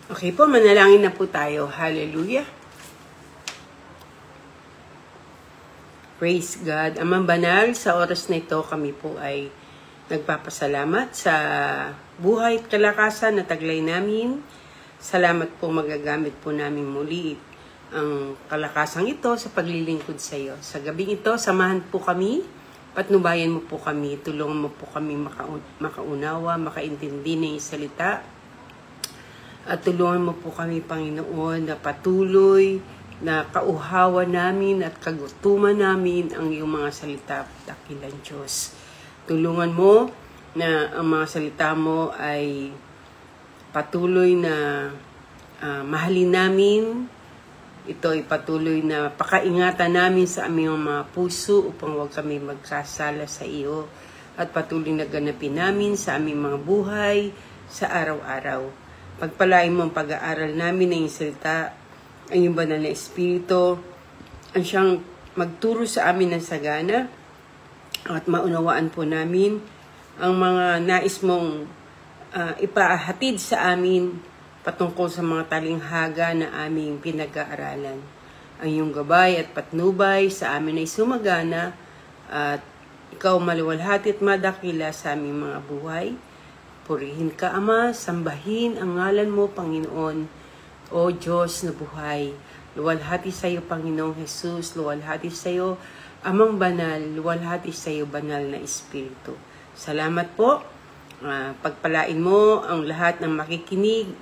Okay po, manalangin na po tayo. Hallelujah. Praise God. Amang banal, sa oras na ito kami po ay nagpapasalamat sa buhay at kalakasan na taglay namin. Salamat po, magagamit po namin muli ang kalakasang ito sa paglilingkod sa iyo. Sa gabing ito, samahan po kami, patnubayan mo po kami, tulungan mo po kami makaunawa, makaintindi ng iyong salita. At tulungan mo po kami, Panginoon, na patuloy na kauhawan namin at kagutuman namin ang iyong mga salita, dakilang Diyos. Tulungan mo na ang mga salita mo ay patuloy na mahalin namin. Ito ay patuloy na pakaingatan namin sa aming mga puso upang huwag kami magkasala sa iyo. At patuloy na ganapin namin sa aming mga buhay sa araw-araw. Pagpalain mo ang pag-aaral namin ng iyong salita, ang iyong banal na Espiritu, ang siyang magturo sa amin ng sagana at maunawaan po namin ang mga nais mong ipahatid sa amin patungkol sa mga talinghaga na aming pinag-aaralan. Ang iyong gabay at patnubay sa amin ay sumagana at ikaw maluwalhati at madakila sa aming mga buhay. Purihin ka, Ama, sambahin ang ngalan mo, Panginoon, o Diyos na buhay. Luwalhati sa iyo, Panginoong Jesus, luwalhati sa iyo, Amang banal, luwalhati sa iyo, banal na Espiritu. Salamat po. Pagpalain mo ang lahat ng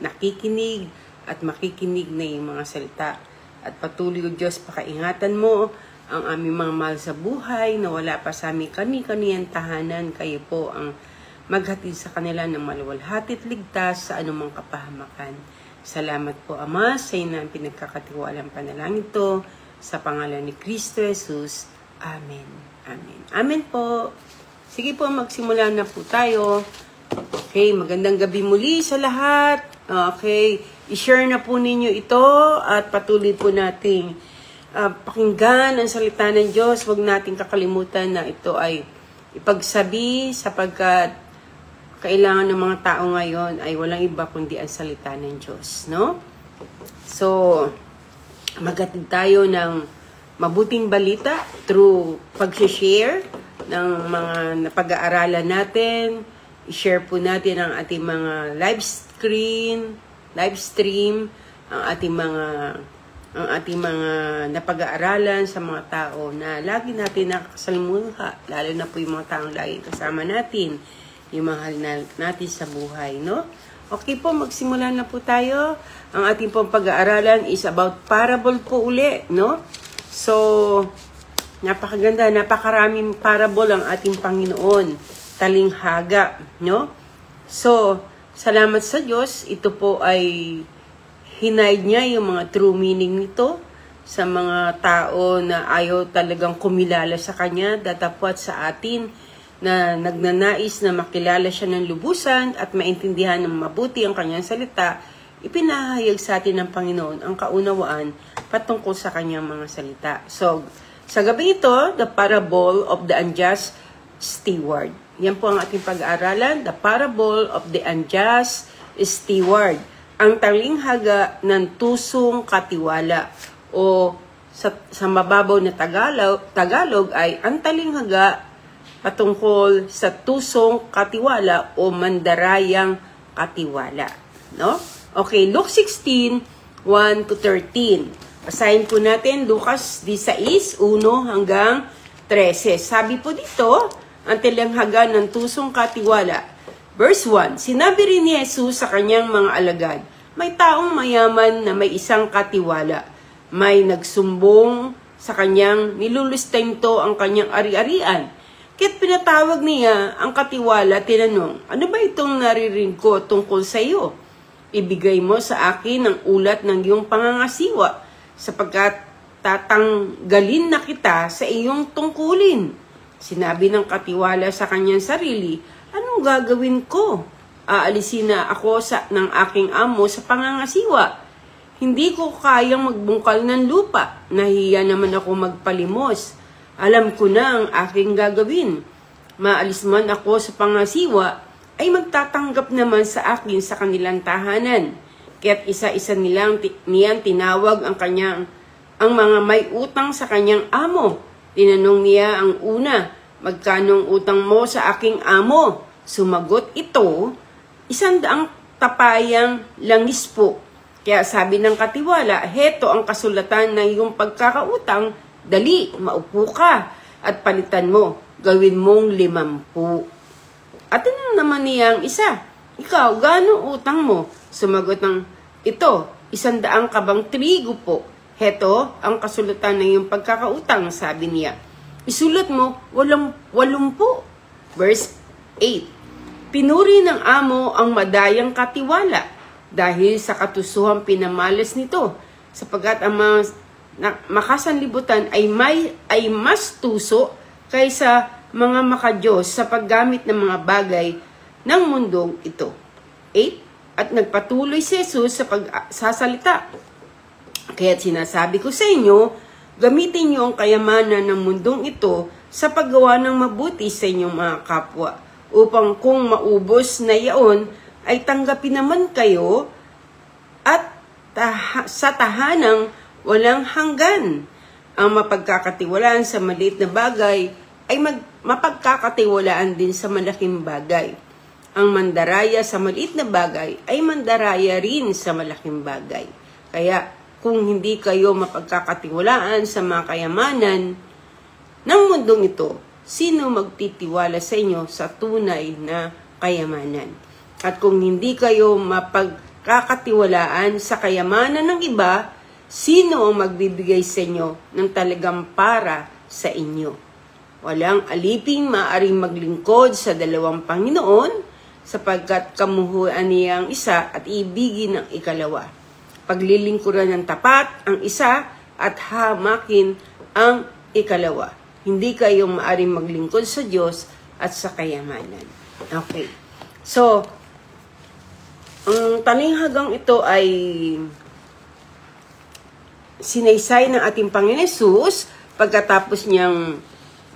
nakikinig at makikinig na iyong mga salita. At patuloy, O Diyos, pakaingatan mo ang aming mga mahal sa buhay na wala pa sa aming kani-kaniyang tahanan. Kayo po ang maghatid sa kanila ng maluwalhati at ligtas sa anumang kapahamakan. Salamat po, Ama, sa iyo na pinagkakatiwalang panalangin ito sa pangalan ni Kristo Jesus. Amen. Amen. Amen po. Sige po, magsimula na po tayo. Okay, magandang gabi muli sa lahat. Okay, i-share na po ninyo ito at patuloy po nating pakinggan ang salita ng Diyos. Huwag nating kakalimutan na ito ay ipagsabi sapagkat kailangan ng mga tao ngayon ay walang iba kundi ang salita ng Diyos, no? So, maghatid tayo ng mabuting balita through pag-share ng mga napag-aaralan natin. I-share po natin ang ating mga live stream, ang ating mga napag-aaralan sa mga tao na lagi natin nakakasalimuha, lalo na po yung mga taong lagi kasama natin, yung mahal natin sa buhay, no? Okay po, magsimula na po tayo. Ang ating pong pag-aaralan is about parable po uli, no? So, napakaganda, napakaraming parable ang ating Panginoon, talinghaga, no? So, salamat sa Diyos, ito po ay hinide niya yung mga true meaning nito sa mga tao na ayaw talagang kumilala sa Kanya, datapwat sa atin na nagnanais na makilala siya ng lubusan at maintindihan ng mabuti ang kanyang salita, ipinahayag sa atin ng Panginoon ang kaunawaan patungkol sa kanyang mga salita. So, sa gabi ito, the parable of the unjust steward. Yan po ang ating pag-aaralan, the parable of the unjust steward. Ang talinghaga ng tusong katiwala o sa mababaw na Tagalog ay ang talinghaga patungkol sa tusong katiwala o mandarayang katiwala, no? Okay, Luke 16, 1-13. Basahin po natin Lucas 16, 1 hanggang 13. Sabi po dito, ang talinghaga ng tusong katiwala. Verse 1, sinabi rin ni Jesus sa kanyang mga alagad, may taong mayaman na may isang katiwala. May nagsumbong sa kanyang nilulustento ang kanyang ari-arian. Kaya't pinatawag niya ang katiwala, tinanong, ano ba itong naririnig ko tungkol sa iyo? Ibigay mo sa akin ang ulat ng iyong pangangasiwa, sapagkat tatanggalin na kita sa iyong tungkulin. Sinabi ng katiwala sa kanyang sarili, anong gagawin ko? Aalisin na ako ng aking amo sa pangangasiwa. Hindi ko kayang magbungkal ng lupa. Nahiya naman ako magpalimos. Alam ko na ang aking gagawin. Maalis man ako sa pangasiwa, ay magtatanggap naman sa akin sa kanilang tahanan. Kaya't isa-isa niyan tinawag ang mga may utang sa kanyang amo. Tinanong niya ang una, magkanong utang mo sa aking amo? Sumagot ito, 100 tapayang langis po. Kaya sabi ng katiwala, heto ang kasulatan ng iyong pagkakautang, dali, maupo ka at palitan mo, gawin mong 50. At tinanong naman niya ang isa, ikaw, gaano utang mo? Sumagot ng ito, 100 kabang trigo po. Heto ang kasulatan ng iyong pagkakautang, sabi niya. Isulat mo, 80. Verse 8. Pinuri ng amo ang madayang katiwala dahil sa katusuhang pinamalas nito, sapagkat ang mga makasanlibutan ay mas tuso kaysa mga makadiyos sa paggamit ng mga bagay ng mundong ito. 8. At nagpatuloy si Jesus sa pagsasalita. Kaya't sinasabi ko sa inyo, gamitin niyo ang kayamanan ng mundong ito sa paggawa ng mabuti sa inyong mga kapwa, upang kung maubos na iyon, ay tanggapin naman kayo at sa tahanang walang hanggan. Ang mapagkakatiwalaan sa maliit na bagay ay mapagkakatiwalaan din sa malaking bagay. Ang mandaraya sa maliit na bagay ay mandaraya rin sa malaking bagay. Kaya kung hindi kayo mapagkakatiwalaan sa mga kayamanan ng mundong ito, sino magtitiwala sa inyo sa tunay na kayamanan? At kung hindi kayo mapagkakatiwalaan sa kayamanan ng iba, sino ang magbibigay sa inyo ng talagang para sa inyo? Walang aliping maaaring maglingkod sa dalawang Panginoon, sapagkat kamuhuan niya ang isa at ibigin ang ikalawa. Paglilingkuran ng tapat ang isa at hamakin ang ikalawa. Hindi kayo maaaring maglingkod sa Diyos at sa kayamanan. Okay. So, ang talinghagang ito ay sinaysay ng ating Panginoon Hesus pagkatapos niyang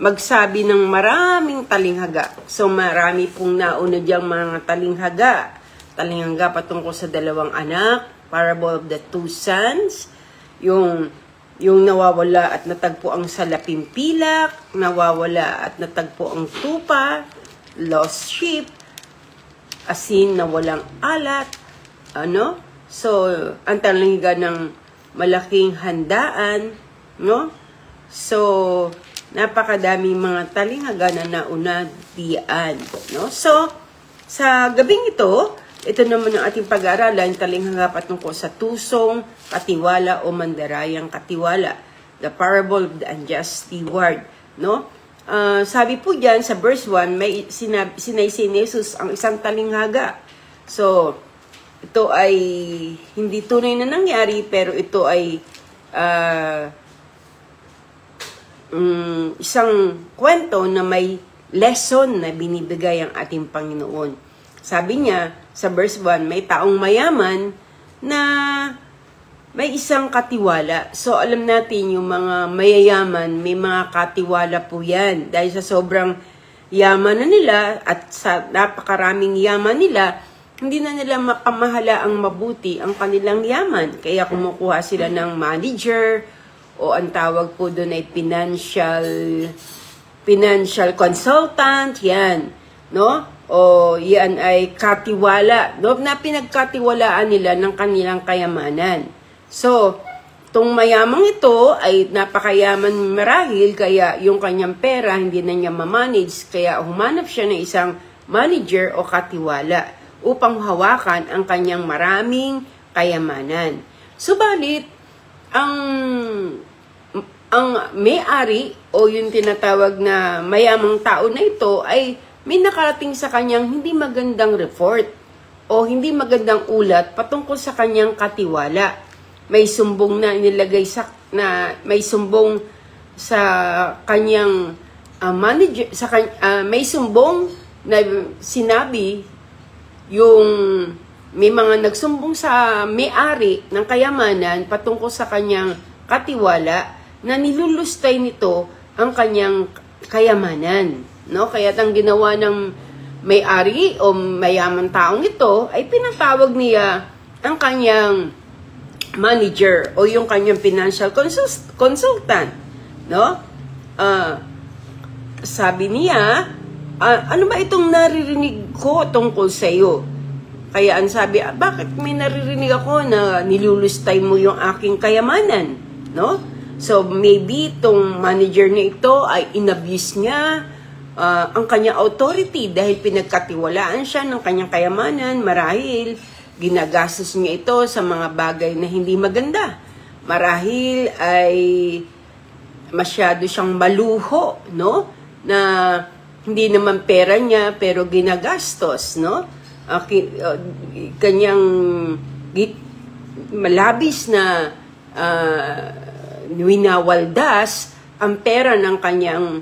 magsabi ng maraming talinghaga. So, marami pong nauna diyang mga talinghaga. Talinghaga patungkol sa 2 anak, parable of the 2 sons, yung nawawala at natagpo ang salaping pilak, nawawala at natagpo ang tupa, lost sheep, asin na walang alat, So, ang talinghaga ng malaking handaan, no? So, napakadaming mga talinghaga na nauna diyan, no? So, sa gabing ito naman ang ating pag-aaralan, talinghaga patungkol sa tusong katiwala o mandarayang katiwala, the parable of the unjust steward, no? Sabi po diyan sa verse 1, may sinaysay ni Jesus ang isang talinghaga. So, ito ay hindi tunay na nangyari, pero ito ay isang kwento na may lesson na binibigay ang ating Panginoon. Sabi niya sa verse 1, may taong mayaman na may isang katiwala. So, alam natin yung mga mayayaman, may mga katiwala po yan. Dahil sa sobrang yaman na nila at sa napakaraming yaman nila, hindi na nila mapamahala ang mabuti ang kanilang yaman. Kaya kumukuha sila ng manager o ang tawag po doon ay financial consultant, yan, no? O yan ay katiwala, no? Na pinagkatiwalaan nila ng kanilang kayamanan. So, itong mayamang ito ay napakayaman marahil, kaya yung kanyang pera hindi na niya mamanage, kaya humanap siya ng isang manager o katiwala upang hawakan ang kanyang maraming kayamanan. Subalit, ang may-ari o yung tinatawag na mayamang tao na ito ay may nakarating sa kanyang hindi magandang report o hindi magandang ulat patungkol sa kanyang katiwala. May sumbong na inilagay may sumbong sa kanyang manager, may sumbong na sinabi yung may mga nagsumbong sa may-ari ng kayamanan patungkol sa kanyang katiwala na nilulustay nito ang kanyang kayamanan, no? Kaya ang ginawa ng may-ari o mayaman taong ito ay pinatawag niya ang kanyang manager o yung kanyang financial consultant, no? Sabi niya, ano ba itong naririnig ko tungkol sa iyo? Kaya ang sabi, bakit may naririnig ako na nilulustay mo yung aking kayamanan, no? So maybe itong manager na ito ay inabuse niya ang kanyang authority dahil pinagkatiwalaan siya ng kanyang kayamanan. Marahil ginagastos niya ito sa mga bagay na hindi maganda. Marahil ay masyado siyang maluho, no? Na hindi naman pera niya pero ginagastos, no? Kanyang malabis na winawaldas ang pera ng kanyang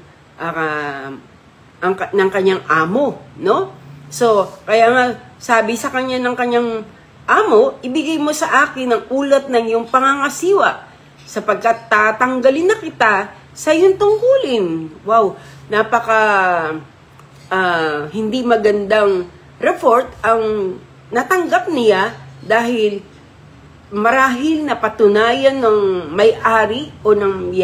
ng kanyang amo, no? So, kaya nga sabi sa kanya ng kanyang amo, ibigay mo sa akin ang ulat ng iyong pangangasiwa sapagkat tatanggalin na kita sa iyong tungkulin. Wow, napaka hindi magandang report ang natanggap niya dahil marahil na patunayan ng may-ari o ng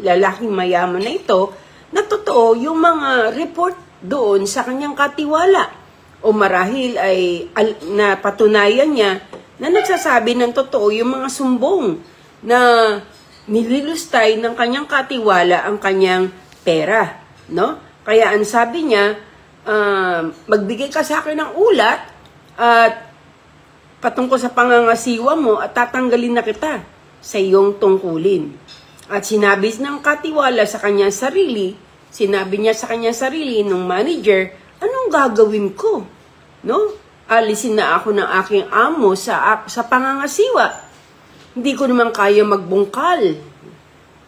lalaking mayaman na ito na totoo yung mga report doon sa kanyang katiwala. O marahil ay napatunayan niya na nagsasabi ng totoo yung mga sumbong na nililustay ng kanyang katiwala ang kanyang pera, no? Kaya ang sabi niya, magbigay ka sa akin ng ulat at patungkol sa pangangasiwa mo at tatanggalin na kita sa iyong tungkulin. At sinabi ng katiwala sa kanyang sarili, sinabi niya sa kanyang sarili nung manager, anong gagawin ko? No? Alisin na ako ng aking amo sa pangangasiwa. Hindi ko naman kaya magbungkal.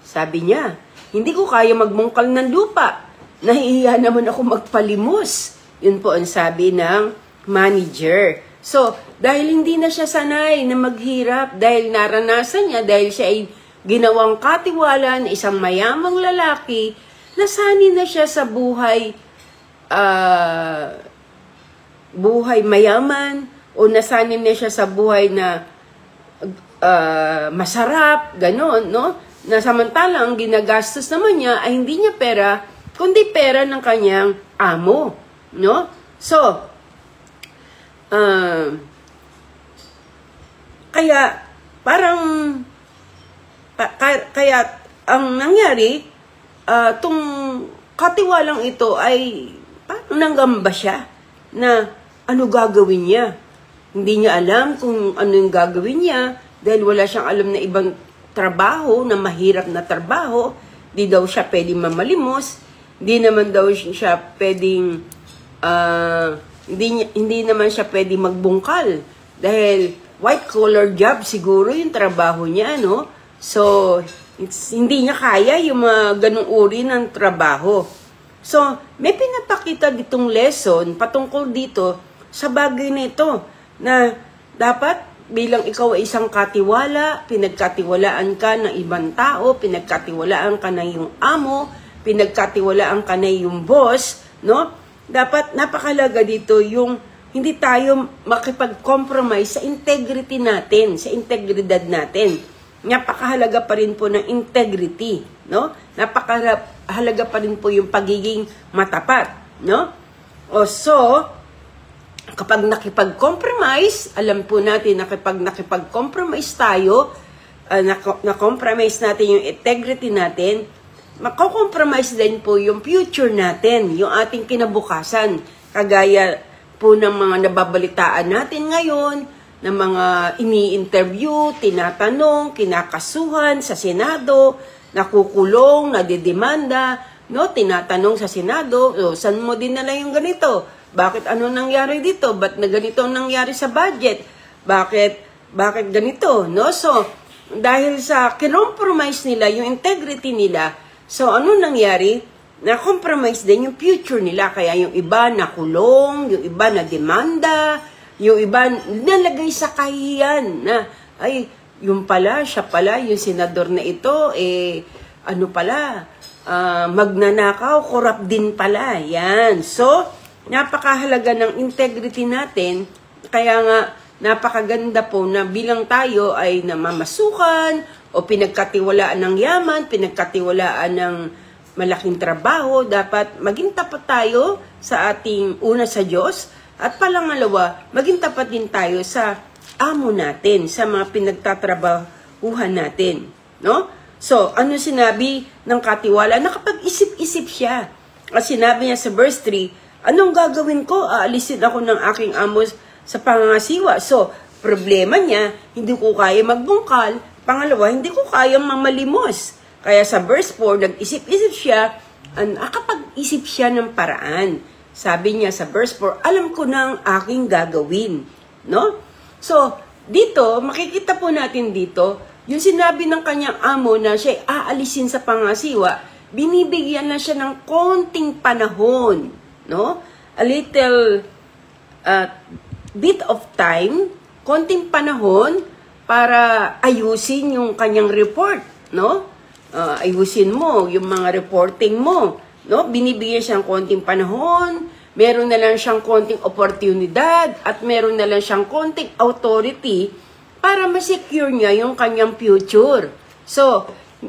Sabi niya, hindi ko kaya magbungkal ng lupa. Nahihiya naman ako magpalimos. Yun po ang sabi ng manager. So, dahil hindi na siya sanay na maghirap, dahil naranasan niya, dahil siya ay ginawang katiwala na isang mayamang lalaki, nasanay na siya sa buhay mayaman, o nasanay na siya sa buhay na masarap, gano'n, no? Na samantalang ginagastos naman niya ay hindi niya pera, kundi pera ng kanyang amo, no? So, kaya parang kaya ang nangyari, tong katiwalang ito ay parang nanggamba siya na ano gagawin niya. Hindi niya alam kung ano yung gagawin niya dahil wala siyang alam na ibang trabaho, na mahirap na trabaho. Di daw siya pwedeng mamalimos, di naman daw siya pwedeng hindi naman siya pwedeng magbungkal dahil white collar job siguro yung trabaho niya, no? So, hindi niya kaya yung mga ganung uri ng trabaho. So, may pinapakita ditong lesson patungkol dito sa bagay na ito na dapat bilang ikaw ay isang katiwala, pinagkatiwalaan ka ng ibang tao, pinagkatiwalaan ka na yung amo, pinagkatiwalaan ka na yung boss, no? Dapat napakalaga dito yung hindi tayo makipag-compromise sa integrity natin, sa integridad natin. Napakahalaga pa rin po ng integrity, no? Napakahalaga pa rin po yung pagiging matapat, no? O so, kapag nakipag-compromise, alam po natin na kapag nakipag-compromise tayo, na-compromise natin yung integrity natin, mako-compromise din po yung future natin, yung ating kinabukasan. Kagaya po ng mga nababalitaan natin ngayon, ng mga ini-interview, tinatanong, kinakasuhan sa Senado, nakukulong, nadidemanda, no? Tinatanong sa Senado, saan mo dinala yung ganito? Bakit ano nangyari dito? Ba't na ganito nangyari sa budget? Bakit ganito? No? So, dahil sa kinompromise nila, yung integrity nila, so ano nangyari? Na-compromise din yung future nila. Kaya yung iba nakulong, yung iba na demanda, yung iba nalagay sa kahiyan na, ay, yung pala, siya pala, yung senador na ito, ano pala, magnanakaw, corrupt din pala. Yan. So, napakahalaga ng integrity natin. Kaya nga, napakaganda po na bilang tayo ay namamasukan o pinagkatiwalaan ng yaman, pinagkatiwalaan ng malaking trabaho, dapat maging tapat tayo sa ating una sa Diyos at pangalawa, maging tapat din tayo sa amo natin, sa mga pinagtatrabahuhan natin, no? So, ano sinabi ng katiwala? Nakapag-isip-isip siya. At sinabi niya sa verse 3, anong gagawin ko? Aalisin ako ng aking amo sa pangangasiwa. So, problema niya, hindi ko kaya magbungkal. Pangalawa, hindi ko kaya mamalimos. Kaya sa verse 4, nag-isip-isip siya, nakapag-isip siya ng paraan. Sabi niya sa verse 4, alam ko na ang aking gagawin. No? So, dito, makikita po natin dito, yung sinabi ng kanyang amo na siya aalisin sa pangasiwa, binibigyan na siya ng konting panahon. No? A little bit of time, konting panahon para ayusin yung kanyang report, no? Ayusin mo yung mga reporting mo, no? Binibigyan siya ng konting panahon, meron na lang siyang konting oportunidad at meron na lang siyang konting authority para ma-secure niya yung kanyang future. So,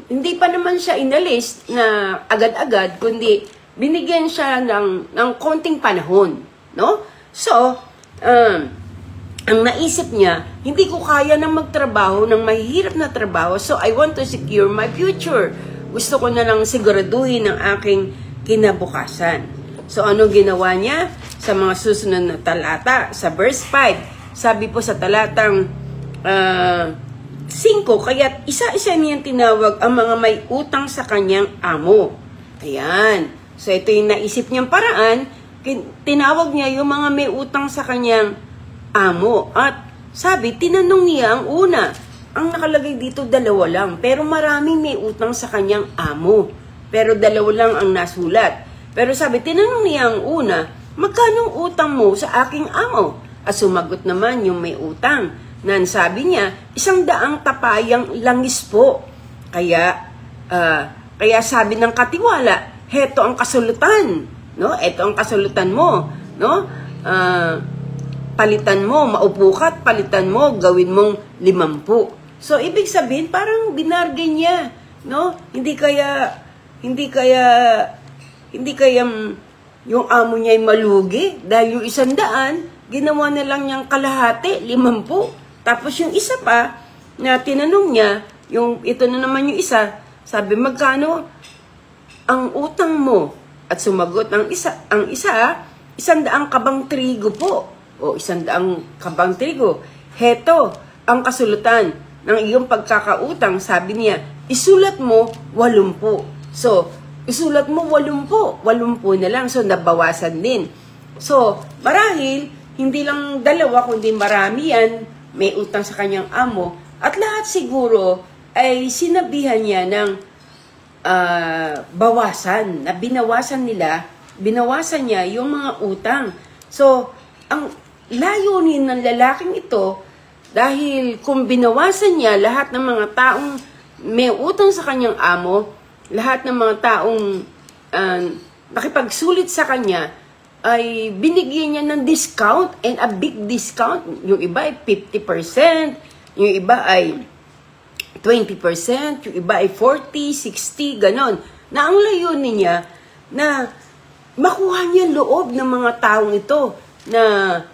hindi pa naman siya inalis na agad-agad, kundi binigyan siya ng konting panahon, no? So, ang naisip niya, hindi ko kaya na magtrabaho ng mahihirap na trabaho, so I want to secure my future. Gusto ko na lang siguraduhin ang aking kinabukasan. So ano ginawa niya? Sa mga susunod na talata, sa verse 5, sabi po sa talatang 5, kaya't isa-isa niyang tinawag ang mga may utang sa kanyang amo. Ayan. So ito yung naisip niyang paraan, tinawag niya yung mga may utang sa kanyang amo. At sabi, tinanong niya ang una. Ang nakalagay dito, 2 lang. Pero maraming may utang sa kanyang amo. Pero 2 lang ang nasulat. Pero sabi, tinanong niya ang una, magkano utang mo sa aking amo? At sumagot naman yung may utang. Nan sabi niya, 100 tapayang langis po. Kaya sabi ng katiwala, heto ang kasulutan. No? Ito ang kasulutan mo. No? Palitan mo, maupo ka at palitan mo, gawin mong 50. So, ibig sabihin, parang binargain niya, no? Hindi kaya yung amo niya ay malugi, dahil yung 100, ginawa na lang niyang kalahati, 50. Tapos yung isa pa, na tinanong niya, ito na naman yung isa, sabi, magkano ang utang mo? At sumagot ang isa, 100 kabang trigo po. O 100 kabang trigo. Heto ang kasulutan ng iyong pagkakautang. Sabi niya, isulat mo 80. So, isulat mo 80. 80 na lang. So, nabawasan din. So, marahil, hindi lang 2, kundi marami yan, may utang sa kanyang amo. At lahat siguro ay sinabihan niya ng bawasan. Na binawasan niya yung mga utang. So, ang layunin ng lalaking ito, dahil kung binawasan niya lahat ng mga taong may utang sa kanyang amo, lahat ng mga taong nakipagsulit sa kanya, ay binigyan niya ng discount, and a big discount. Yung iba ay 50%, yung iba ay 20%, yung iba ay 40, 60, ganon. Na ang layunin niya, na makuha niya loob ng mga taong ito, na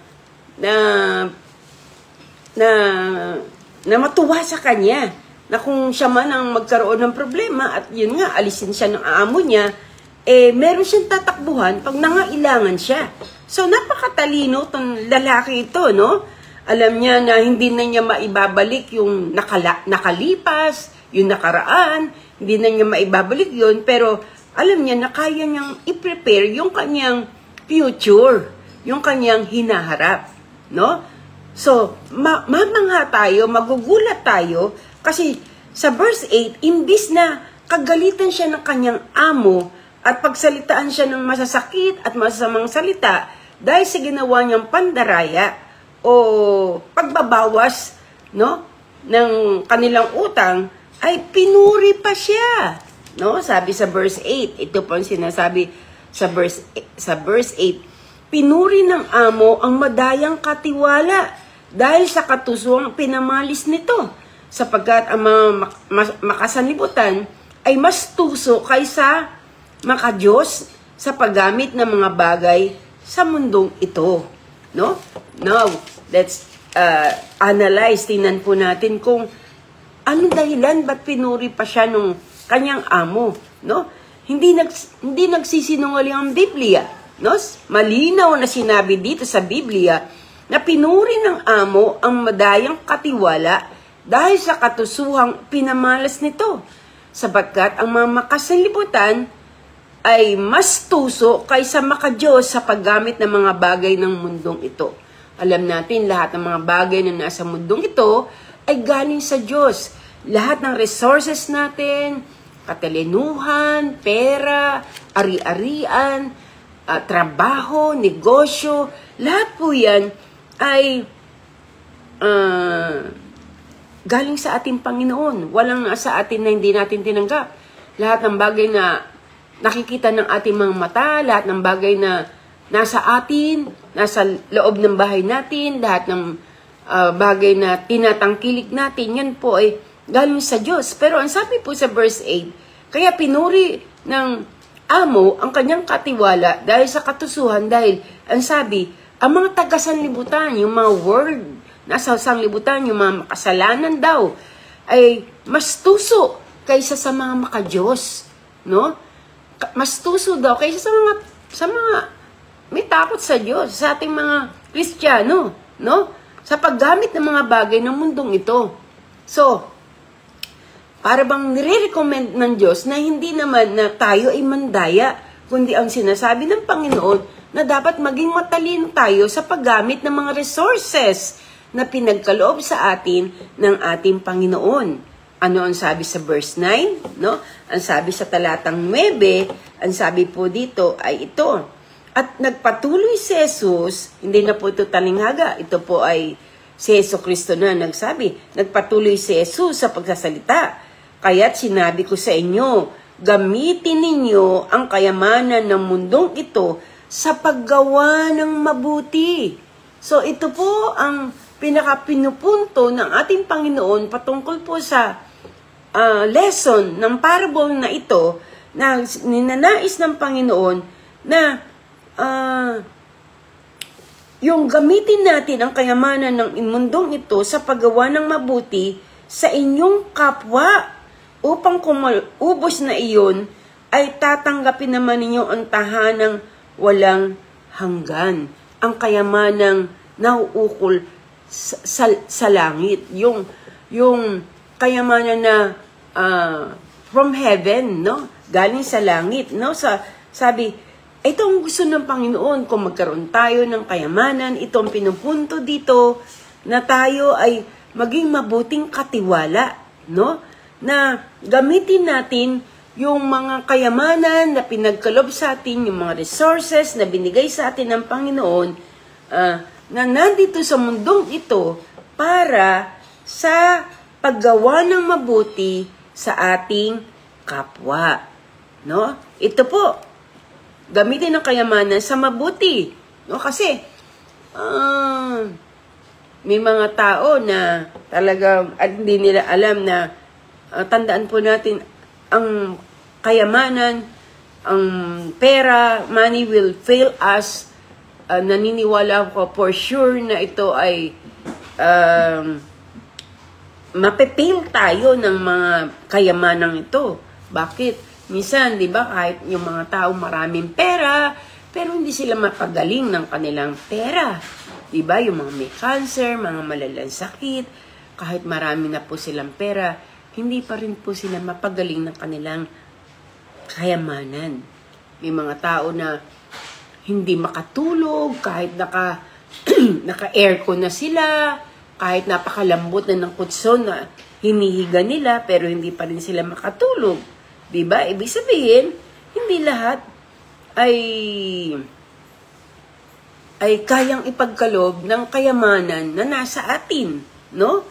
matuwa sa kanya, na kung siya man ang magkaroon ng problema, at yun nga, alisin siya ng amo niya, meron siyang tatakbuhan pag nangailangan siya. So, napakatalino itong lalaki ito, no? Alam niya na hindi na niya maibabalik yung nakalipas, yung nakaraan, hindi na niya maibabalik yun, pero alam niya na kaya niyang i-prepare yung kanyang future, yung kanyang hinaharap, no? So, mamangha tayo, magugulat tayo, kasi sa verse 8, imbis na kagalitan siya ng kanyang amo at pagsalitaan siya ng masasakit at masasamang salita dahil sa ginawa niyang pandaraya o pagbabawas, no, ng kanilang utang, ay pinuri pa siya, no? Sabi sa verse 8, ito po ang sinasabi sa verse 8, pinuri ng amo ang madayang katiwala dahil sa katuswang pinamalis nito, sapagkat ang mga makasanlibutan ay mas tuso kaysa makadiyos sa paggamit ng mga bagay sa mundong ito. No? Now, let's analyze, tingnan po natin kung anong dahilan, ba't pinuri pa siya nung kanyang amo. No? Hindi nagsisinungaling ang Biblia. No? Malinaw na sinabi dito sa Biblia na pinuri ng amo ang madayang katiwala dahil sa katusuhang pinamalas nito, sapagkat ang mga makasanlibutan ay mas tuso kaysa makadiyos sa paggamit ng mga bagay ng mundong ito. Alam natin, lahat ng mga bagay na nasa mundong ito ay galing sa Diyos. Lahat ng resources natin, katalinuhan, pera, ari-arian, trabaho, negosyo, lahat po yan ay galing sa ating Panginoon. Walang sa atin na hindi natin tinanggap. Lahat ng bagay na nakikita ng ating mga mata, lahat ng bagay na nasa atin, nasa loob ng bahay natin, lahat ng bagay na tinatangkilik natin, yan po ay galing sa Diyos. Pero ang sabi po sa verse 8, kaya pinuri ng amo ang kanyang katiwala dahil sa katusuhan, dahil ang sabi, ang mga taga-sanlibutan, yung mga world, nasa sanlibutan, yung mga makasalanan daw, ay mas tuso kaysa sa mga makadiyos. No? Mas tuso daw kaysa sa mga may takot sa Diyos, sa ating mga Kristiyano, no? Sa paggamit ng mga bagay ng mundong ito. So, para bang nire-recommend ng Diyos na hindi naman na tayo ay mandaya, kundi ang sinasabi ng Panginoon na dapat maging matalino tayo sa paggamit ng mga resources na pinagkaloob sa atin ng ating Panginoon. Ano ang sabi sa verse 9? No? Ang sabi sa talatang 9, ang sabi po dito ay ito. At nagpatuloy si Jesus, hindi na po ito talinghaga, ito po ay si Jesu Kristo na nagsabi. Nagpatuloy si Jesus sa pagsasalita. Kaya't sinabi ko sa inyo, gamitin ninyo ang kayamanan ng mundong ito sa paggawa ng mabuti. So ito po ang pinakapinupunto ng ating Panginoon patungkol po sa lesson ng parable na ito na ninanais ng Panginoon na yung gamitin natin ang kayamanan ng mundong ito sa paggawa ng mabuti sa inyong kapwa upang kumubos na iyon ay tatanggapin naman ninyo ang tahanang walang hanggan. Ang kayamanang nauukol sa langit. Yung kayamanan na from heaven, no? Galing sa langit, no? Sabi, ito ang gusto ng Panginoon, kung magkaroon tayo ng kayamanan, itong pinupunto dito, na tayo ay maging mabuting katiwala, no? Na gamitin natin yung mga kayamanan na pinagkalob sa atin, yung mga resources na binigay sa atin ng Panginoon, na nandito sa mundong ito para sa paggawa ng mabuti sa ating kapwa. No? Ito po, gamitin ang kayamanan sa mabuti. No? Kasi, may mga tao na talagang hindi nila alam na tandaan po natin ang kayamanan, ang pera, money will fail us. Naniniwala ko for sure na ito ay mape-fail tayo ng mga kayamanang ito. Bakit? Minsan, di ba, kahit yung mga tao maraming pera, pero hindi sila mapagaling ng kanilang pera. Di ba? Yung mga may cancer, mga malalang sakit, kahit marami na po silang pera, hindi pa rin po sila mapagaling ng kanilang kayamanan. May mga tao na hindi makatulog, kahit naka-aircon na sila, kahit napakalambot na ng kutson na hinihiga nila, pero hindi pa rin sila makatulog. Diba? Ibig sabihin, hindi lahat ay kayang ipagkalob ng kayamanan na nasa atin, no?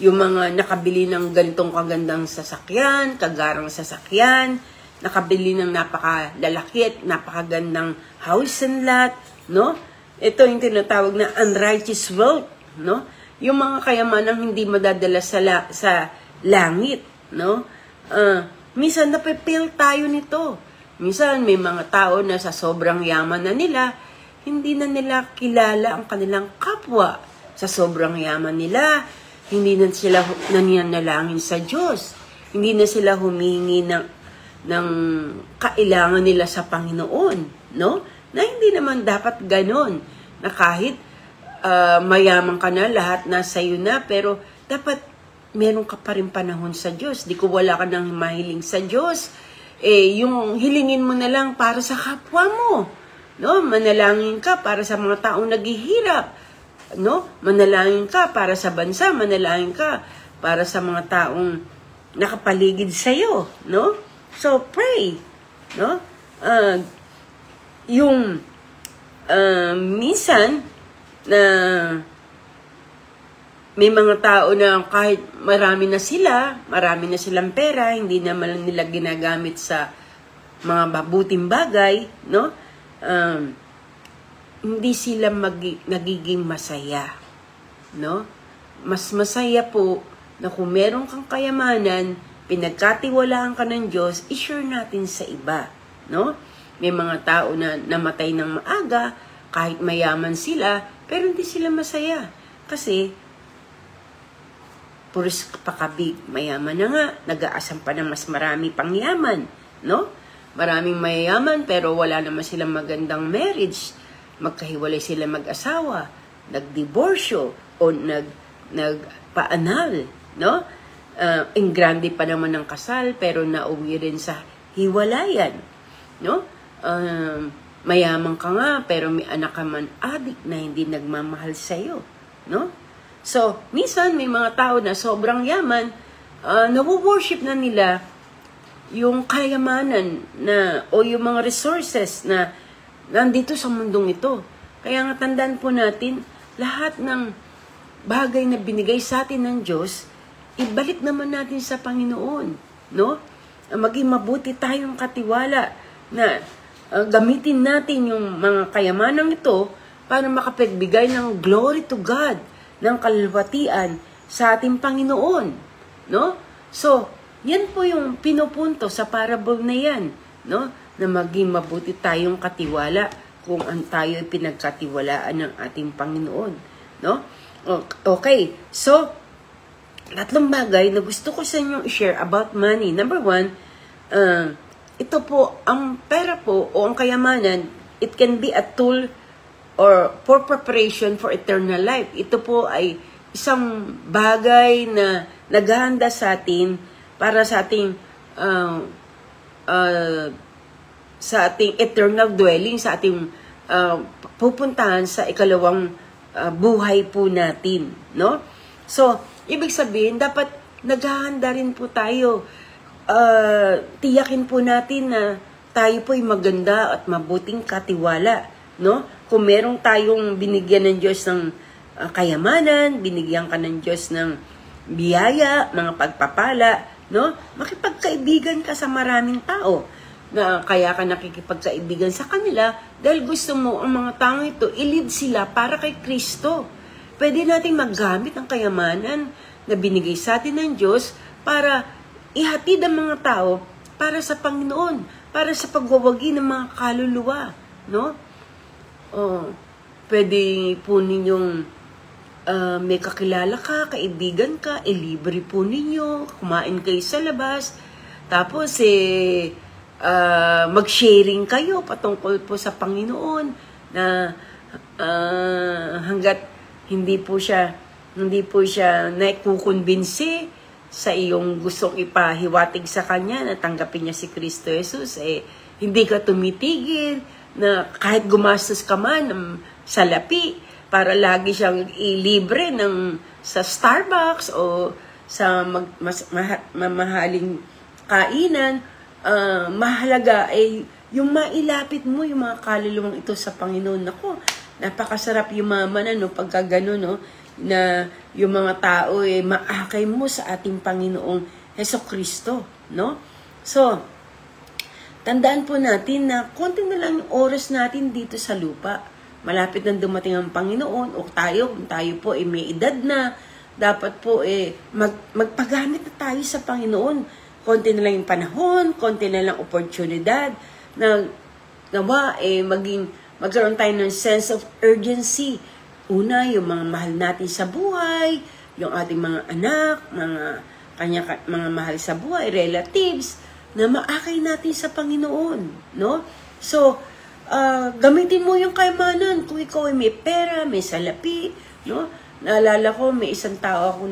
Yung mga nakabili ng ganitong kagandang sasakyan, kagarang sasakyan, nakabili ng napakalalaki at napakagandang house and lot, no? Ito yung tinatawag na unrighteous wealth, no? yung mga kayamanang hindi madadala sa langit, no? Minsan napipil tayo nito. Minsan may mga tao na sa sobrang yaman na nila, hindi na nila kilala ang kanilang kapwa. Sa sobrang yaman nila, hindi na sila nananalangin sa Diyos. Hindi na sila humingi ng kailangan nila sa Panginoon, no? Na hindi naman dapat ganon, na kahit mayaman ka na, lahat nasa iyo na, pero dapat meron ka pa rin panahon sa Diyos. Di ko wala ka nang mahiling sa Diyos. Yung hilingin mo na lang para sa kapwa mo, no? Manalangin ka para sa mga taong naghihirap, no? Manalangin ka para sa bansa, manalangin ka para sa mga taong nakapaligid sa iyo, no? So pray, no? Minsan na may mga tao na kahit marami na silang pera, hindi naman nila ginagamit sa mga mabuting bagay, no? Hindi sila nagiging masaya, no? Mas masaya po na kung meron kang kayamanan, pinagkatiwalaan ka ng Diyos, i-share natin sa iba, no? May mga tao na namatay ng maaga, kahit mayaman sila, pero hindi sila masaya. Kasi puris pakabig, mayaman na nga, nag-aasam pa ng mas marami pang yaman, no? Maraming mayaman pero wala naman silang magandang marriage. Magkahiwalay sila mag-asawa, nagdiborsyo o nagpaanal, no? Ingrande pa naman ng kasal pero nauwi rin sa hiwalayan, no? Mayaman ka nga pero may anak ka man adik na hindi nagmamahal sa'yo, no? So, minsan may mga tao na sobrang yaman, nawo-worship na nila yung kayamanan na, o yung mga resources na nandito sa mundong ito. Kaya nga tandaan po natin, lahat ng bagay na binigay sa atin ng Diyos, ibalik naman natin sa Panginoon, no? Maging mabuti tayong katiwala na gamitin natin yung mga kayamanang ito para makapagbigay ng glory to God, ng kalwatian sa ating Panginoon, no? So, yan po yung pinupunto sa parable na yan, no? Na maging mabuti tayong katiwala kung ang tayo ay pinagkatiwalaan ng ating Panginoon, no? Okay, so, tatlong bagay na gusto ko sa inyong i-share about money. Number one, ito po, ang pera po o ang kayamanan, it can be a tool or for preparation for eternal life. Ito po ay isang bagay na naghahanda sa atin para sa ating eternal dwelling, sa ating pupuntahan sa ikalawang buhay po natin, no? So, ibig sabihin, dapat naghahanda rin po tayo. Tiyakin po natin na tayo po ay maganda at mabuting katiwala, no? Kung merong tayong binigyan ng Diyos ng kayamanan, binigyan ka ng Diyos ng biyaya, mga pagpapala, no? Makipagkaibigan ka sa maraming tao. Na kaya ka nakikipagkaibigan sa kanila dahil gusto mo ang mga tao ito, i-lead sila para kay Kristo. Pwede nating maggamit ang kayamanan na binigay sa atin ng Diyos para ihatid ang mga tao para sa Panginoon, para sa pagwawagi ng mga kaluluwa, no? Pwede po ninyong may kakilala ka, kaibigan ka, libre po ninyo, kumain kayo sa labas, tapos mag-sharing kayo patungkol po sa Panginoon na hanggat hindi po siya naikukumbinsi sa iyong gustong ipahiwatig sa Kanya na tanggapin niya si Kristo Jesus, hindi ka tumitigil na kahit gumastos ka man sa lapi para lagi siyang ilibre sa Starbucks o sa mamahaling kainan. Mahalaga ay yung mailapit mo yung mga kaluluwang ito sa Panginoon. Nako, napakasarap yumaman pagka gano'n, no? Na yung mga tao maakay mo sa ating Panginoong Hesukristo, no? So, tandaan po natin na konti na lang yung oras natin dito sa lupa. malapit nang dumating ang Panginoon, o kung tayo po ay may edad na, dapat po magpagamit na tayo sa Panginoon. Konti na lang yung panahon, konti na lang oportunidad, na nawa magkaroon tayo ng sense of urgency. Una, yung mga mahal natin sa buhay, yung ating mga anak, mga mahal sa buhay, relatives, na maakay natin sa Panginoon, no? So, gamitin mo yung kayamanan. Kung ikaw ay may pera, may salapi, no? Naalala ko, may isang tao ako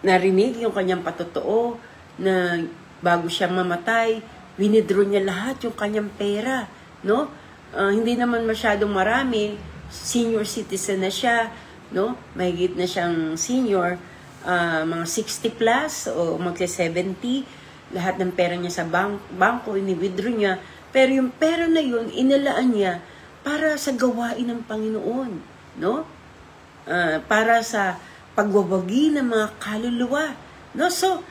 narinig yung kanyang patotoo na bago siya mamatay, winidraw niya lahat yung kanyang pera, no? Hindi naman masyadong marami, senior citizen na siya, no? Mahigit na siyang senior, mga 60 plus o magsa-70, lahat ng pera niya sa bangko, ini-withdraw niya. Pero yung pera na yun, inalaan niya para sa gawain ng Panginoon, no? Para sa pagwawagi ng mga kaluluwa, no? So,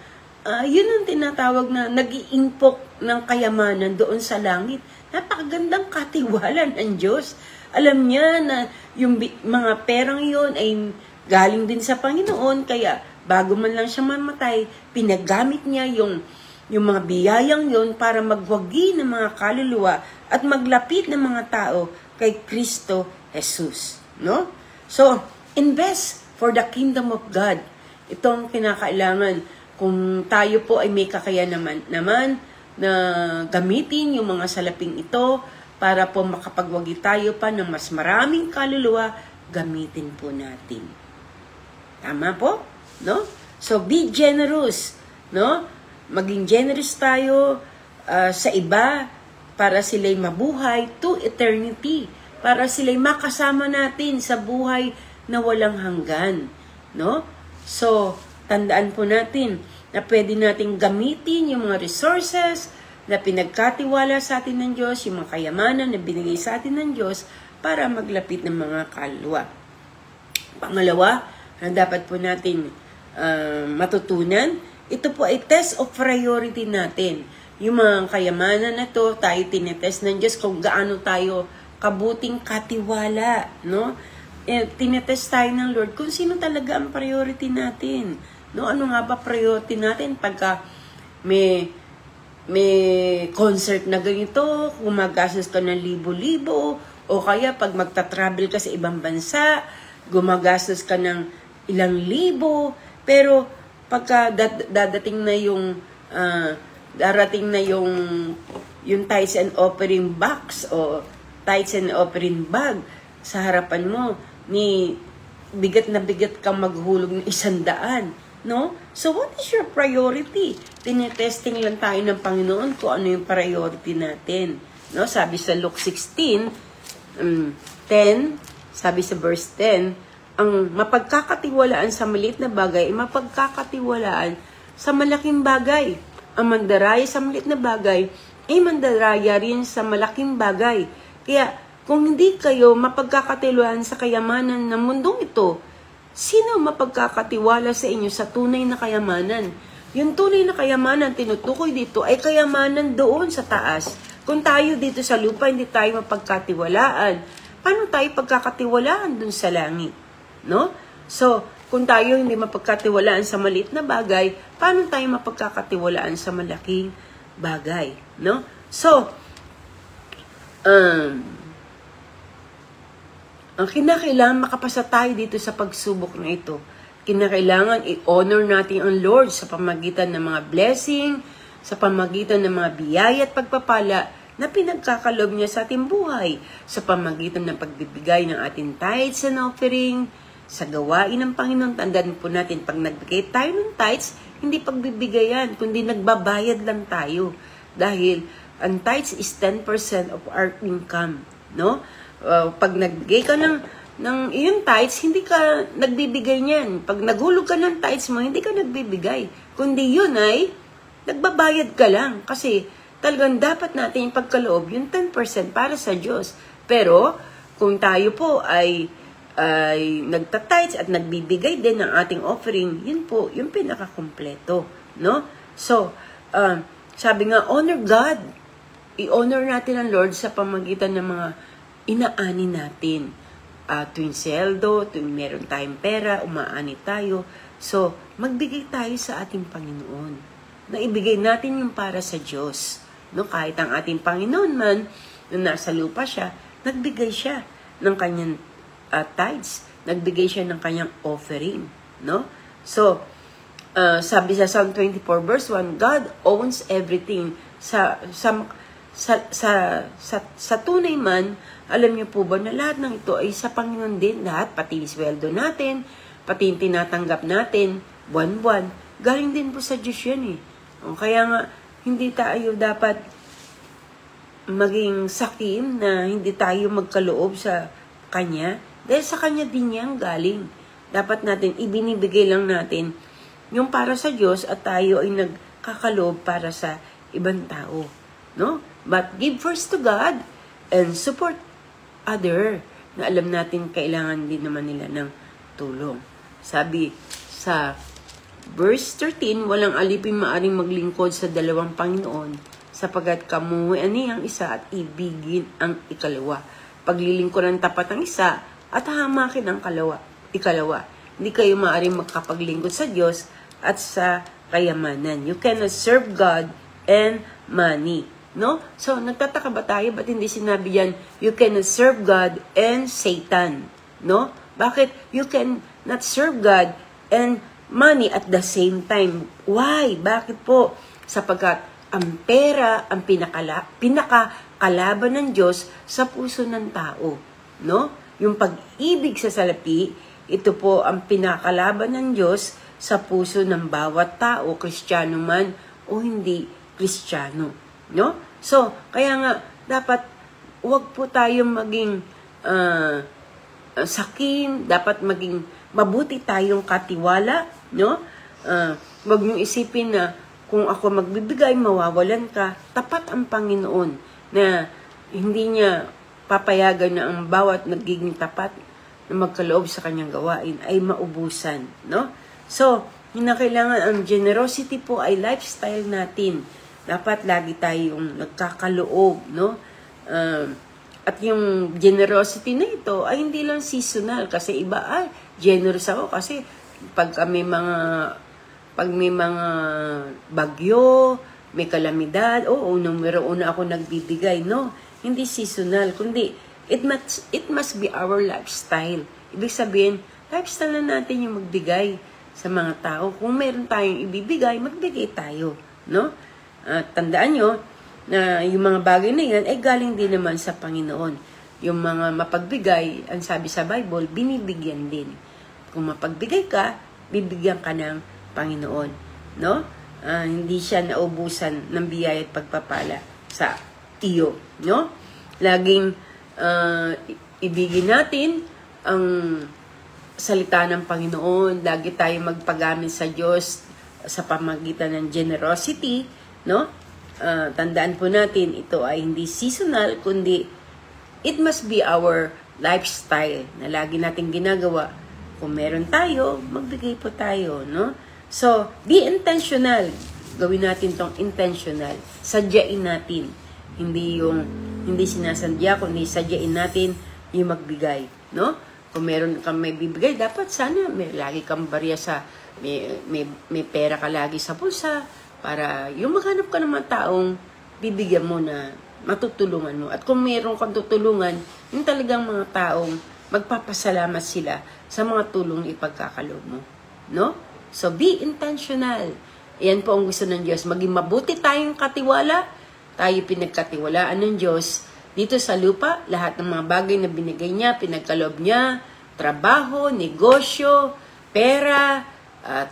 yun ang tinatawag na nag-iimpok ng kayamanan doon sa langit. Napakagandang katiwala ng Diyos. Alam niya na yung mga perang yun ay galing din sa Panginoon, kaya bago man lang siya mamatay, pinagamit niya yung mga biyayang yon para magwagi ng mga kaluluwa at maglapit ng mga tao kay Kristo Jesus, no? So, invest for the kingdom of God. Itong kinakailangan kung tayo po ay may kakayanan naman na gamitin yung mga salaping ito para po makapagwagi tayo pa ng mas maraming kaluluwa, gamitin po natin. Tama po, no? So, be generous, no? Maging generous tayo sa iba para sila'y mabuhay to eternity, para sila'y makasama natin sa buhay na walang hanggan, no? So, tandaan po natin na pwede nating gamitin yung mga resources na pinagkatiwala sa atin ng Diyos, yung mga kayamanan na binigay sa atin ng Diyos para maglapit ng mga kaluluwa. Pangalawa, na dapat po natin matutunan, ito po ay test of priority natin. Yung mga kayamanan na to, tayo tinetest ng Diyos kung gaano tayo kabuting katiwala, no? Tinetest tayo ng Lord kung sino talaga ang priority natin, no? Ano nga ba priority natin pagka may concert na ganito, kung magastos ka ng libo-libo, o kaya pag magta-travel ka sa ibang bansa, gumagastos ka ng ilang libo, pero pagka darating na yung tithes and offering box o tithes and offering bag sa harapan mo, bigat na bigat kang maghulog ng 100, no? So what is your priority? Tinetesting lang tayo ng Panginoon kung ano yung priority natin, no? Sabi sa Luke 16:10, sabi sa verse 10, ang mapagkakatiwalaan sa maliit na bagay ay mapagkakatiwalaan sa malaking bagay. Ang mandaraya sa maliit na bagay ay mandaraya rin sa malaking bagay. Kaya kung hindi kayo mapagkakatiwalaan sa kayamanan ng mundong ito, sino mapagkakatiwala sa inyo sa tunay na kayamanan? Yung tunay na kayamanan tinutukoy dito ay kayamanan doon sa taas. Kung tayo dito sa lupa hindi tayo mapagkatiwalaan, paano tayo pagkakatiwalaan doon sa langit? No? So, kung tayo hindi mapagkatiwalaan sa maliit na bagay, paano tayo mapagkakatiwalaan sa malaking bagay? No? So, ang kinakailangan makapasa tayo dito sa pagsubok na ito, kinakailangan i-honor natin ang Lord sa pamagitan ng mga blessing, sa pamagitan ng mga biyaya at pagpapala na pinagkakalob niya sa ating buhay, sa pamagitan ng pagbibigay ng ating tithes and offering, sa gawain ng Panginoon. Tandaan po natin, pag nagbigay tayo ng tithes, hindi pagbibigayan, kundi nagbabayad lang tayo. Dahil ang tithes is 10% of our income, no? Pag nagbigay ka ng iyong tithes, hindi ka nagbibigay niyan. Pag naghulog ka ng tithes mo, hindi ka nagbibigay. Kundi yun ay, nagbabayad ka lang. Kasi talagang dapat natin yung pagkaloob, yung 10% para sa Diyos. Pero, kung tayo po ay nagtatites at nagbibigay din ng ating offering, yun po, yung pinakakumpleto, no? So, sabi nga, honor God i-honor natin ang Lord sa pamagitan ng mga inaani natin. Tuwing seldo, tuwing meron tayong pera, umaani tayo. So, magbigay tayo sa ating Panginoon. Na ibigay natin yung para sa Diyos. No? Kahit ang ating Panginoon man, nung nasa lupa siya, nagbigay siya ng kanyang tithes. Nagbigay siya ng kanyang offering. No? So, sabi sa Psalm 24 verse 1, God owns everything. Sa tunay man, alam niyo po ba na lahat ng ito ay sa Panginoon din. Lahat, pati sweldo natin, pati yung tinatanggap natin, buwan-buwan, galing din po sa Diyos yan eh. Kaya nga, hindi tayo dapat maging sakim na hindi tayo magkaloob sa Kanya. Dahil sa Kanya din yan galing. Dapat natin, ibinibigay lang natin yung para sa Diyos at tayo ay nagkakaloob para sa ibang tao. No? But give first to God and support other na alam natin kailangan din naman nila ng tulong. Sabi sa verse 13, walang alipin maaring maglingkod sa dalawang Panginoon sapagkat kamuhian niya ang isa at ibigin ang ikalawa. Paglilingkuran tapat ang isa at hamakin ang ikalawa. Hindi kayo maaring magkapaglingkod sa Diyos at sa kayamanan. You cannot serve God and money. No? So, nagtataka ba tayo? Ba't hindi sinabi yan, you cannot serve God and Satan? No? Bakit? You cannot serve God and money at the same time. Why? Bakit po? Sapagkat ang pera ang pinakakalaban ng Diyos sa puso ng tao. No? Yung pag-ibig sa salapi, ito po ang pinakakalaban ng Diyos sa puso ng bawat tao, Kristiyano man o hindi Kristiyano. No? So, kaya nga, dapat huwag po tayong maging sakim, dapat maging mabuti tayong katiwala, no? Huwag niyong isipin na kung ako magbibigay, mawawalan ka. Tapat ang Panginoon na hindi niya papayagan na ang bawat nagiging tapat na magkaloob sa kanyang gawain ay maubusan, no? So, kailangan ang generosity po ay lifestyle natin. Dapat lagi tayong nagkakaloob, no? At yung generosity na ito ay hindi lang seasonal kasi iba generous ako kasi pag may mga bagyo, may kalamidad, numero una ako nagbibigay, no? Hindi seasonal, kundi it must be our lifestyle. Ibig sabihin, lifestyle na natin yung magbigay sa mga tao. Kung meron tayong ibibigay, magbigay tayo, no? Tandaan nyo na yung mga bagay na yan ay galing din naman sa Panginoon. Yung mga mapagbigay, ang sabi sa Bible, binibigyan din. Kung mapagbigay ka, bibigyan ka ng Panginoon. No? Hindi siya naubusan ng biyaya at pagpapala sa iyo. No? Laging ibigin natin ang salita ng Panginoon. Lagi tayo magpagamit sa Diyos sa pamagitan ng generosity. No? Tandaan po natin, ito ay hindi seasonal, kundi it must be our lifestyle na lagi natin ginagawa. Kung meron tayo, magbigay po tayo, no? So, be intentional. Gawin natin tong intentional. Sadyain natin. Hindi sinasadya, kundi sadyain natin yung magbigay, no? Kung meron kang may bibigay, dapat sana may lagi kang barya sa may pera ka lagi sa bulsa para yung maghanap ka ng mga taong bibigyan mo na matutulungan mo. At kung meron kang tutulungan, yung talagang mga taong magpapasalamat sila sa mga tulong ipagkakaloob mo. No? So, be intentional. Yan po ang gusto ng Diyos. Maging mabuti tayong katiwala, tayo pinagkatiwalaan ng Diyos. Dito sa lupa, lahat ng mga bagay na binigay niya, pinagkaloob niya, trabaho, negosyo, pera,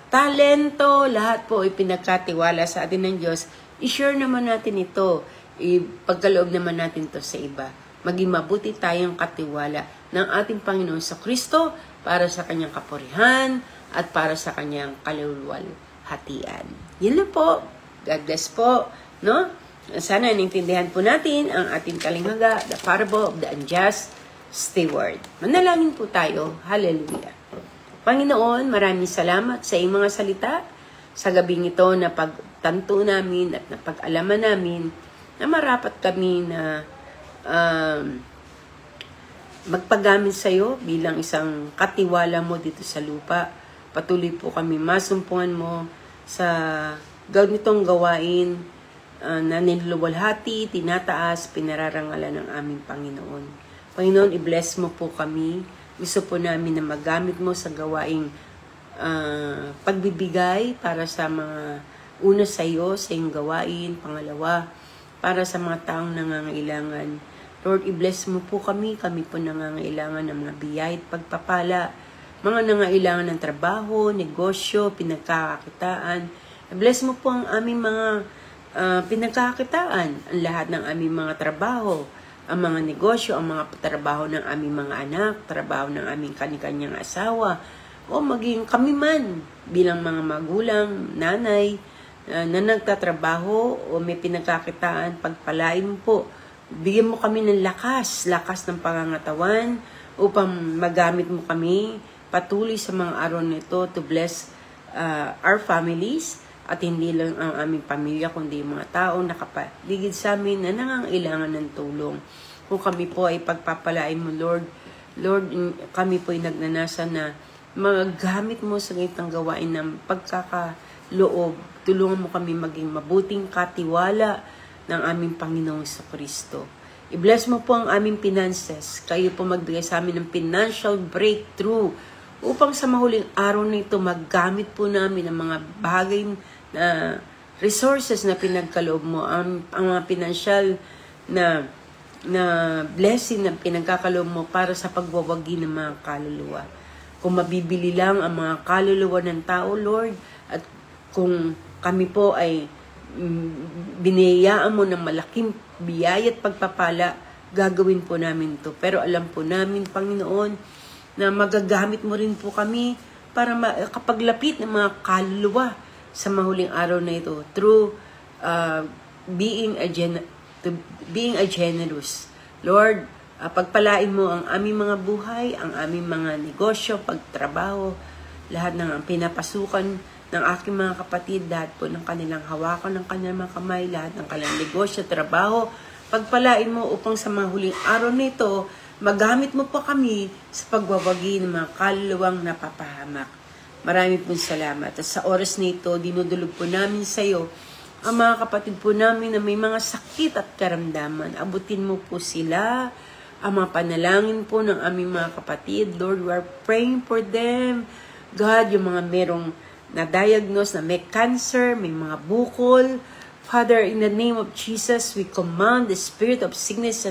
talento, lahat po ay pinagkatiwala sa atin ng Diyos. I-share naman natin ito. Ipagkaloob naman natin to sa iba. Maging mabuti tayong katiwala ng ating Panginoon sa Kristo para sa kanyang kapurihan at para sa kanyang kaluluwalhatian. Yun lang po. God bless po. No? Sana naintindihan po natin ang ating talinghaga, the parable of the unjust steward. Manalangin po tayo. Hallelujah. Panginoon, maraming salamat sa iyong mga salita sa gabing ito na pagtanto namin at napag-alaman namin na marapat kami na magpagamit sa iyo bilang isang katiwala mo dito sa lupa. Patuloy po kami masumpungan mo sa ganitong gawain na niluluwalhati, tinataas, pinararangalan ng aming Panginoon. Panginoon, i-bless mo po kami. Gusto po namin na magamit mo sa gawaing pagbibigay para sa mga una sa iyo, sa iyong gawain. Pangalawa, para sa mga taong nangangailangan. Lord, i-bless mo po kami. Kami po nangangailangan ng mga biyaya at pagpapala. Mga nangangailangan ng trabaho, negosyo, pinagkakakitaan. I-bless mo po ang aming mga pinagkakakitaan. Ang lahat ng aming mga trabaho, ang mga negosyo, ang mga trabaho ng aming mga anak, trabaho ng aming kani-kanyang asawa, o maging kami man bilang mga magulang, nanay, na nagtatrabaho o may pinagkakitaan, pagpalain mo po. Bigyan mo kami ng lakas ng pangangatawan upang magamit mo kami patuloy sa mga araw nito to bless our families at hindi lang ang aming pamilya kundi mga taong nakapaligid sa amin na nangangailangan ng tulong. Kung kami po ay pagpapalain mo, Lord, kami po ay nagnanasa na magamit mo sa ganitong gawain ng pagkakaloob. Tulungan mo kami maging mabuting katiwala ng aming Panginoong Kristo. I-bless mo po ang aming finances. Kayo po magbigay sa amin ng financial breakthrough upang sa mahuling araw na ito maggamit po namin ang mga bagay na resources na pinagkaloob mo, ang mga financial na blessing na pinagkakaloob mo para sa pagwawagi ng mga kaluluwa. Kung mabibili lang ang mga kaluluwa ng tao, Lord, at kung kami po ay biniyayaan mo ng malaking biyaya at pagpapala, gagawin po namin to. Pero alam po namin, Panginoon, na magagamit mo rin po kami para makapaglapit ng mga kaluluwa sa mahuling araw na ito through being a generous. Lord, pagpalain mo ang aming mga buhay, ang aming mga negosyo, pagtrabaho, lahat ng pinapasukan ng aking mga kapatid, lahat po ng kanilang hawakan ng kanilang mga kamay, lahat ng kanilang negosyo, trabaho, pagpalain mo upang sa mga huling araw nito, magamit mo po kami sa pagwawagi ng mga kaluluwang napapahamak. Marami pong salamat. At sa oras nito, dinudulog po namin sa iyo ang mga kapatid po namin na may mga sakit at karamdaman. Abutin mo po sila, ang mga panalangin po ng aming mga kapatid. Lord, we are praying for them. God, yung mga merong na-diagnose na may cancer, may mga bukol. Father, in the name of Jesus, we command the spirit of sickness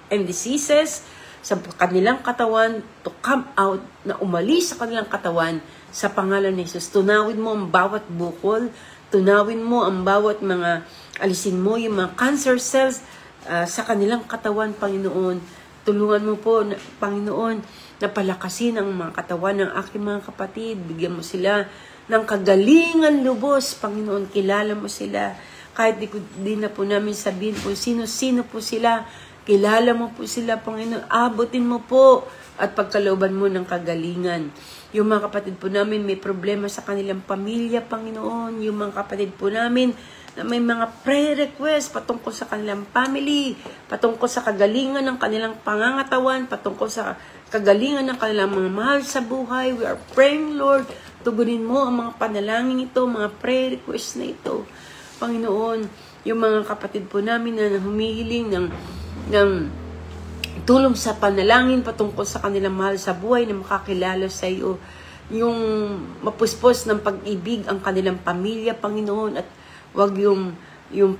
and diseases sa kanilang katawan to come out, na umalis sa kanilang katawan sa pangalan ni Jesus. Tunawin mo ang bawat bukol, tunawin mo ang bawat mga, alisin mo yung mga cancer cells sa kanilang katawan, Panginoon. Tulungan mo po, Panginoon, na palakasin ang mga katawan ng aking mga kapatid. Bigyan mo sila ng kagalingan lubos, Panginoon. Kilala mo sila. Kahit di na po namin sabihin po sino-sino po sila. Kilala mo po sila, Panginoon. Abutin mo po at pagkalooban mo ng kagalingan. Yung mga kapatid po namin may problema sa kanilang pamilya, Panginoon. Yung mga kapatid po namin na may mga prayer request patungkol sa kanilang family, patungkol sa kagalingan ng kanilang pangangatawan, patungkol sa kagalingan ng kanilang mga mahal sa buhay. We are praying, Lord, tugunin mo ang mga panalangin ito, mga prayer request na ito. Panginoon, yung mga kapatid po namin na humihiling ng tulong sa panalangin patungkol sa kanilang mahal sa buhay na makakilala sa iyo, yung mapuspos ng pag-ibig ang kanilang pamilya, Panginoon, at wag yung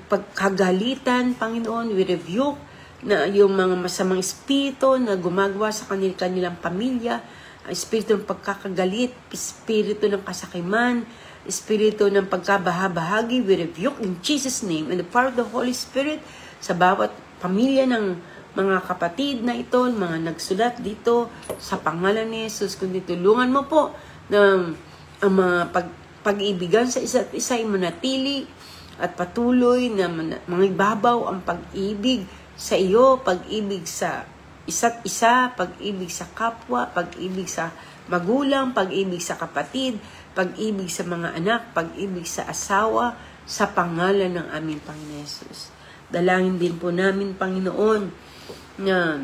pagkagalitan, Panginoon. We rebuke na yung mga masamang espiritu na gumagawa sa kanilang pamilya, espiritu ng pagkakagalit, espiritu ng kasakiman, espiritu ng pagkabahabahagi. We rebuke in Jesus' name and the power of the Holy Spirit sa bawat pamilya ng mga kapatid na ito, mga nagsulat dito sa pangalan ni Jesus. Kundi tulungan mo po na ang mga pag-ibigan sa isa't isa ay manatili at patuloy na mga ibabaw ang pag-ibig sa iyo, pag-ibig sa isa't isa, pag-ibig sa kapwa, pag-ibig sa magulang, pag-ibig sa kapatid, pag-ibig sa mga anak, pag-ibig sa asawa, sa pangalan ng aming Panginoon Jesus. Dalangin din po namin, Panginoon, na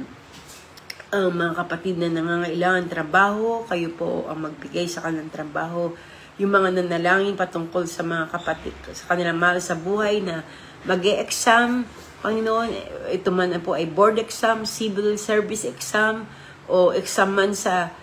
ang mga kapatid na nangangailangan trabaho, kayo po ang magbigay sa kanilang trabaho. Yung mga nanalangin patungkol sa mga kapatid, sa kanilang mahal sa buhay na mag-e-exam, Panginoon, ito man po ay board exam, civil service exam, o exam man sa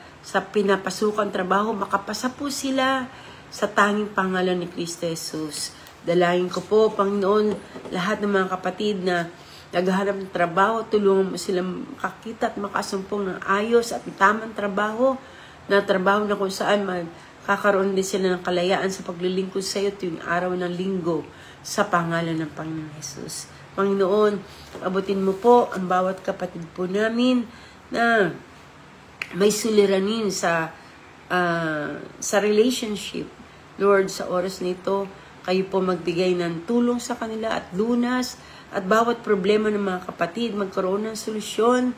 pinapasukan trabaho, makapasa po sila sa tanging pangalan ni Kristo Jesus. Dalangin ko po, Panginoon, lahat ng mga kapatid na naghahanap ng trabaho, tulungan mo silang makakita at makasumpong ng ayos at tamang trabaho na kung saan kakaroon din sila ng kalayaan sa paglilingkod sa iyo tuwing araw ng linggo sa pangalan ng Panginoon Jesus. Panginoon, abutin mo po ang bawat kapatid po namin na may suliranin sa relationship. Lord, sa oras nito, kayo po magbigay ng tulong sa kanila at lunas at bawat problema ng mga kapatid, magkaroon ng solusyon,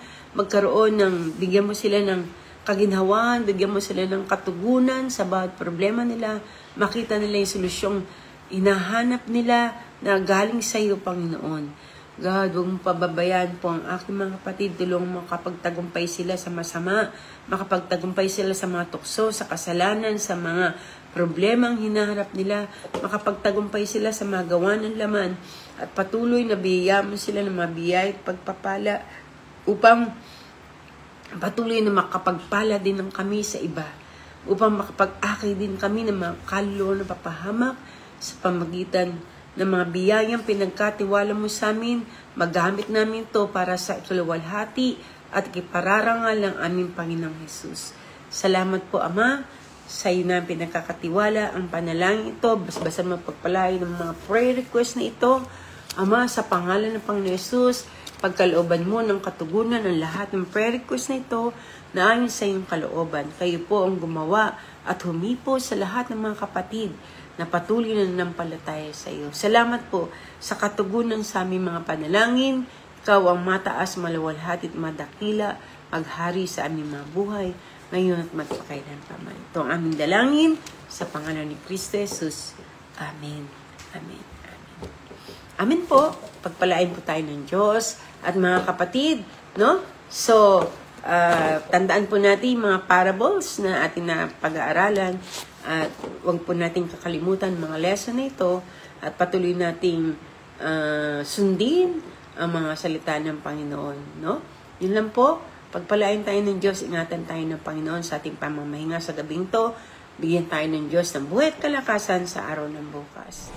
bigyan mo sila ng kaginhawan, bigyan mo sila ng katugunan sa bawat problema nila, makita nila yung solusyong hinahanap nila na galing sa iyo, Panginoon. God, huwag mong pababayaan po ang aking mga kapatid, tulungan mo makapagtagumpay sila sa masama, makapagtagumpay sila sa mga tukso, sa kasalanan, sa mga problemang hinaharap nila, makapagtagumpay sila sa mga gawa ng laman, at patuloy na biyayaan sila ng mga biyaya at pagpapala upang patuloy na makapagpala din ng kami sa iba, upang makapag-akay din kami ng mga kaluluwa na papahamak sa pamagitan ng mga biyayang pinagkatiwala mo sa amin. Magamit namin to para sa ikaluwalhati at ikipararangal ng aming Panginoong Jesus. Salamat po, Ama, sa iyo na pinagkakatiwala ang panalangin ito. Basbasan mo pagpalain ng mga prayer request na ito, Ama, sa pangalan ng Panginoon Jesus. Pagkalooban mo ng katugunan ng lahat ng prayer request na ito na ayon sa iyong kalooban. Kayo po ang gumawa at humipo sa lahat ng mga kapatid na patuloy na nanampalataya sa iyo. Salamat po sa katugunan sa aming mga panalangin. Ikaw ang mataas, maluwalhati at madakila, maghari sa aming mga buhay, ngayon at magpakailanman. Ito ang aming dalangin sa pangalan ni Kristo Jesus. Amen. Amen. Amen. Amen po. Pagpalain po tayo ng Diyos at mga kapatid, no? So, tandaan po natin mga parables na ating na pag-aaralan at huwag po natin kakalimutan mga lesson na ito at patuloy nating sundin ang mga salita ng Panginoon, no? Yun lang po. Pagpalain tayo ng Diyos, ingatan tayo ng Panginoon sa ating pamamahinga sa gabing to. Bigyan tayo ng Diyos ng buhay at kalakasan sa araw ng bukas.